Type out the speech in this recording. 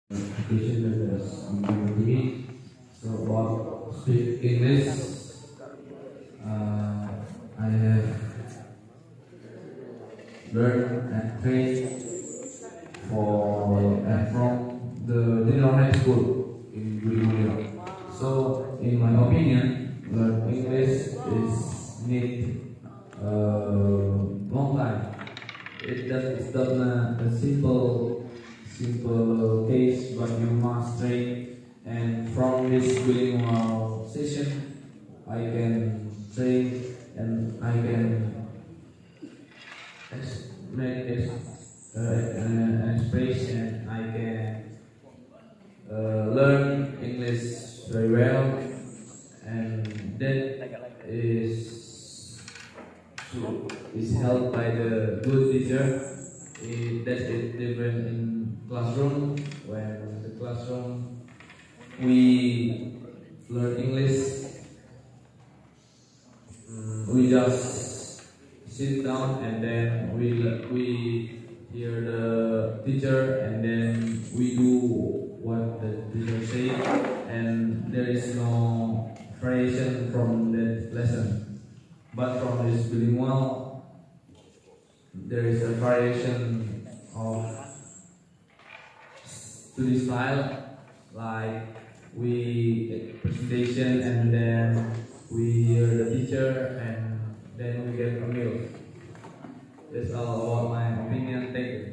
Education as me. So about speak English, I have learned and trained from the general high school in Gurugram. So in my opinion, learn English is need long time. It's not a simple case, but you must train. And from this bilingual session, I can train and I can make an expression. I can learn English very well, and that is helped by the good teacher. That is different in classroom. When the classroom we learn English, we just sit down and then we hear the teacher and then we do what the teacher say, and there is no variation from that lesson. But from this bilingual, there is a variation of study style, like we presentation and then we hear the teacher and then we get a meal. That's all about my opinion. Thank you.